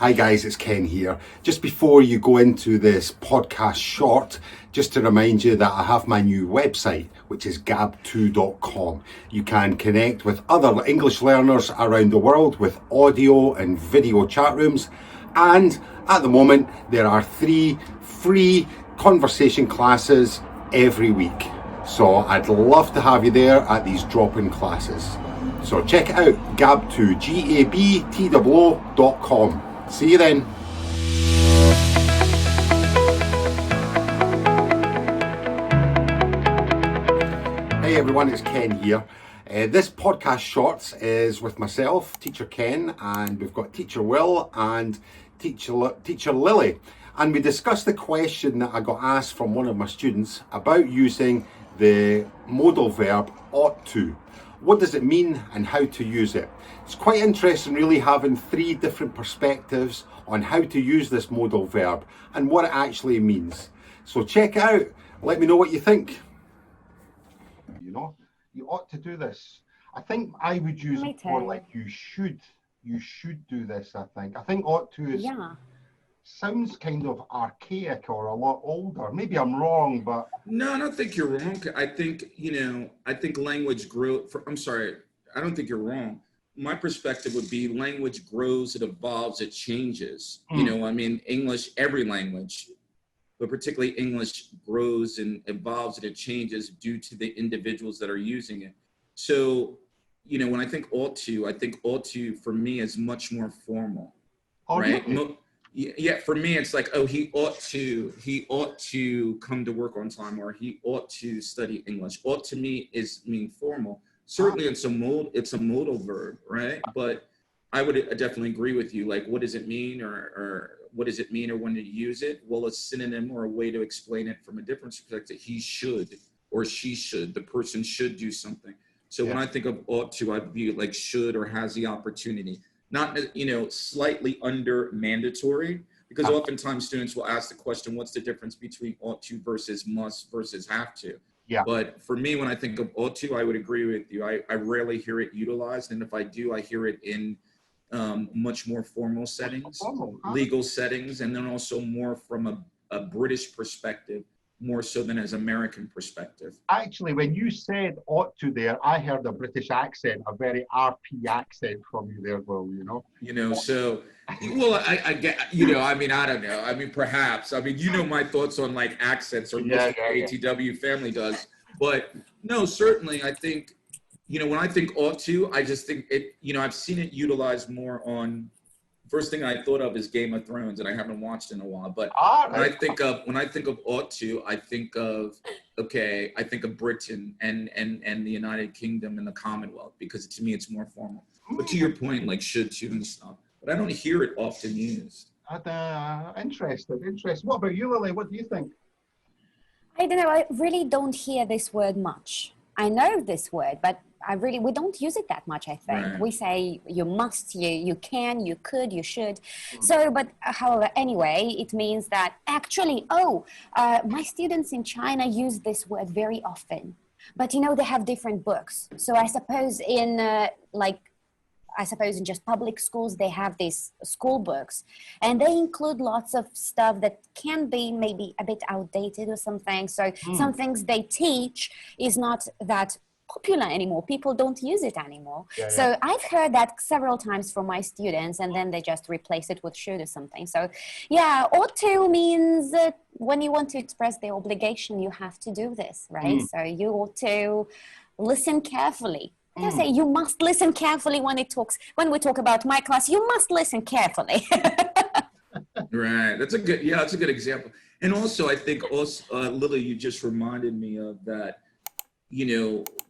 Hi guys, it's Ken here. Just before you go into this podcast short, just to remind you that I have my new website, which is gab2.com. You can connect with other English learners around the world with audio and video chat rooms. And at the moment, there are 3 free conversation classes every week. So I'd love to have you there at these drop-in classes. So check it out, gab2, gabtoo.com. See you then. Hey everyone, it's Ken here. This podcast shorts is with myself, Teacher Ken, and we've got Teacher Will and Teacher Lily. And we discussed the question that I got asked from one of my students about using the modal verb ought to. What does it mean and how to use it? It's quite interesting really having 3 different perspectives on how to use this modal verb and what it actually means. So check it out. Let me know what you think. You know, you ought to do this. I think I would use it more like you should do this, I think. I think ought to is sounds kind of archaic or a lot older. Maybe I'm wrong, but no, I don't think you're wrong. I think, I think language grows. I'm sorry, I don't think you're wrong. My perspective would be language grows, it evolves, it changes. English, every language, but particularly English grows and evolves and it changes due to the individuals that are using it. So, when I think ought to for me is much more formal, right? Really? Yeah, for me, it's like, oh, he ought to come to work on time, or he ought to study English. Ought to me mean formal. Certainly, it's a modal verb, right? But I would definitely agree with you. Like, what does it mean, or what does it mean, or when to use it? Well, a synonym or a way to explain it from a different perspective. He should or she should. The person should do something. So when I think of ought to, I view it like should or has the opportunity. Not, slightly under mandatory, because oftentimes students will ask the question, what's the difference between ought to versus must versus have to? Yeah. But for me, when I think of ought to, I would agree with you. I rarely hear it utilized. And if I do, I hear it in much more formal settings, legal settings, and then also more from a British perspective, more so than as American perspective. Actually, when you said ought to there, I heard a British accent, a very RP accent from you there, Will, So, well, I get, I don't know. Perhaps. My thoughts on like accents, or most of the ATW family does. But no, certainly, I think, when I think ought to, I just think it, I've seen it utilized more on, first thing I thought of is Game of Thrones, and I haven't watched in a while. But when I think of ought to, I think of Britain and the United Kingdom and the Commonwealth, because to me it's more formal. But to your point, like should to and stuff, but I don't hear it often used. Interesting. What about you, Lily? What do you think? I don't know. I really don't hear this word much. I know this word, but we don't use it that much, I think. Right. We say you must, you can, you could, you should. So, but however, anyway, it means that actually, my students in China use this word very often. But, they have different books. So I suppose in just public schools, they have these school books, and they include lots of stuff that can be maybe a bit outdated or something. So some things they teach is not that popular anymore. People don't use it anymore. So I've heard that several times from my students, and then they just replace it with should or something. So ought to means that when you want to express the obligation, you have to do this, right? So you ought to listen carefully. I say you must listen carefully when we talk about my class. You must listen carefully. Right. That's a good example. And also, I think Lily, you just reminded me of that.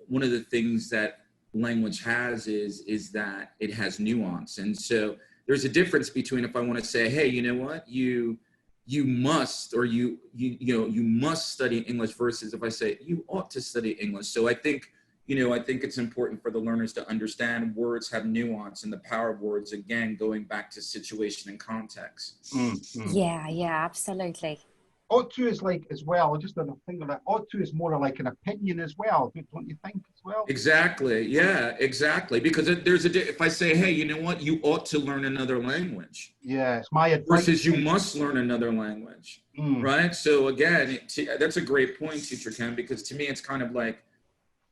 One of the things that language has is that it has nuance. And so there's a difference between if I want to say, hey, you know what, you must, or you must study English, versus if I say you ought to study English. So I think it's important for the learners to understand words have nuance, and the power of words, again, going back to situation and context. Yeah, absolutely. ought to is like as well, just on a thing of that, ought to is more like an opinion as well, don't you think as well? Exactly. Yeah, exactly. Because if I say, hey, you know what, you ought to learn another language. Yeah, it's my advice. Versus you must learn another language. Right. So again, that's a great point, Teacher Ken, because to me, it's kind of like,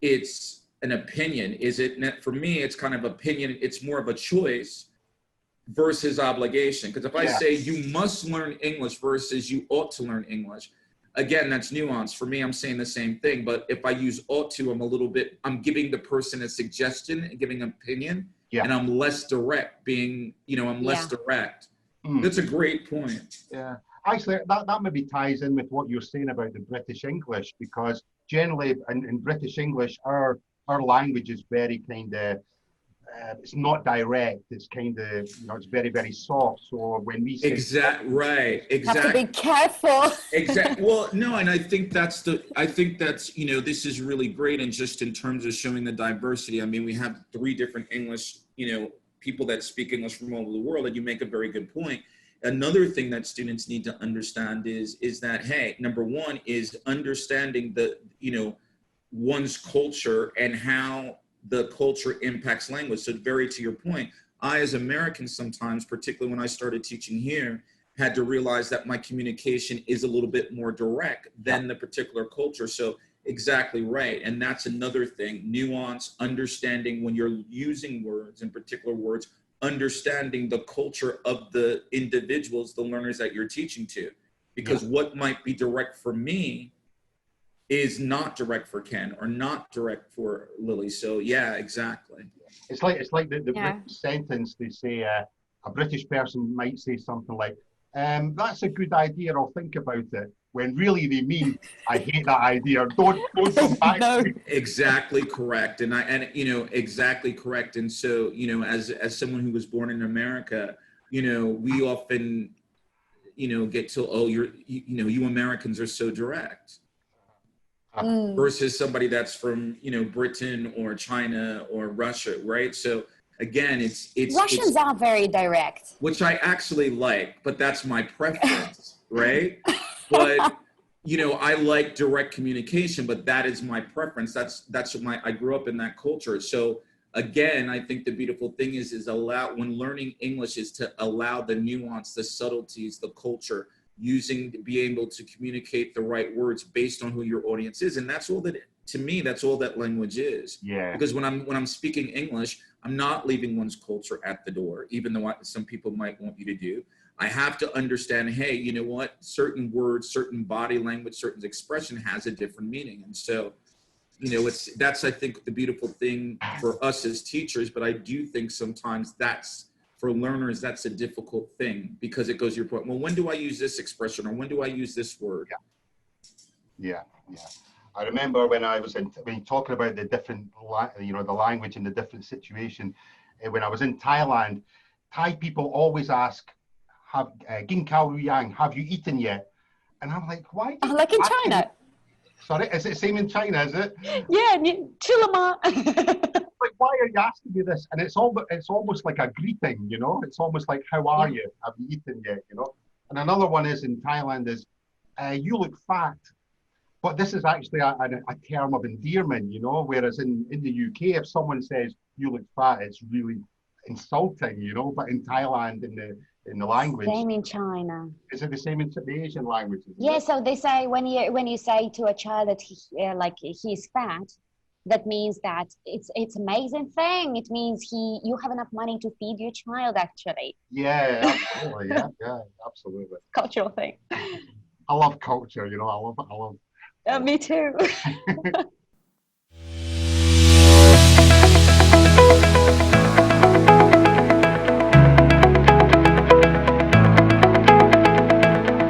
it's an opinion. Is it, for me, it's kind of opinion. It's more of a choice versus obligation. Because if I say you must learn English versus you ought to learn English, again, that's nuance. For me, I'm saying the same thing. But if I use ought to, I'm giving the person a suggestion and giving an opinion, and I'm less direct, I'm less direct. That's a great point. Yeah. Actually, that maybe ties in with what you're saying about the British English, because generally in British English, our language is very kind of, it's not direct. It's kind of, it's very, very soft. So when we say right, exactly. Have to be careful. Exactly. Well, no, and I think that's this is really great, and just in terms of showing the diversity. I mean, we have 3 different English, people that speak English from all over the world, and you make a very good point. Another thing that students need to understand is that, hey, number one is understanding one's culture and how the culture impacts language. So very to your point, I, as Americans, sometimes, particularly when I started teaching here, had to realize that my communication is a little bit more direct than the particular culture. So exactly right. And that's another thing, nuance, understanding when you're using words, in particular words, understanding the culture of the individuals, the learners that you're teaching to, because what might be direct for me is not direct for Ken or not direct for Lily. So yeah, exactly. It's like the British sentence. They say a British person might say something like, "That's a good idea. I'll think about it." When really they mean, "I hate that idea. Don't come back." No. Exactly correct, exactly correct. And so as someone who was born in America, we often get to, you Americans are so direct. Versus somebody that's from Britain or China or Russia, right? So again, it's Russians are very direct, which I actually like, but that's my preference, right? But I like direct communication, but that is my preference. That's I grew up in that culture. So again, I think the beautiful thing is when learning English is to allow the nuance, the subtleties, the culture, being able to communicate the right words based on who your audience is. And that's all that language is. Yeah. Because when I'm speaking English, I'm not leaving one's culture at the door, even though some people might want you to do. I have to understand, hey, you know what? Certain words, certain body language, certain expression has a different meaning. And so, that's, I think, the beautiful thing for us as teachers, but I do think sometimes for learners, that's a difficult thing, because it goes to your point. Well, when do I use this expression, or when do I use this word? Yeah. I remember when I was talking about the different, the language in the different situation. When I was in Thailand, Thai people always ask, "Gin khao yang, have you eaten yet?" And I'm like, why? Like in China. Sorry, is it the same in China? Is it? Yeah, chilama. Like, why are you asking me this? And it's almost like a greeting, It's almost like, how are you? Have you eaten yet? And another one is in Thailand is, "You look fat." But this is actually a term of endearment, Whereas in the UK, if someone says "you look fat," it's really insulting, But in Thailand, in the language, same in China. Is it the same in the Asian languages? Yeah, so they say when you say to a child that he's fat, that means that it's amazing thing. It means you have enough money to feed your child, actually. Yeah, absolutely. Yeah, absolutely. Cultural thing. I love culture, I love. Me too.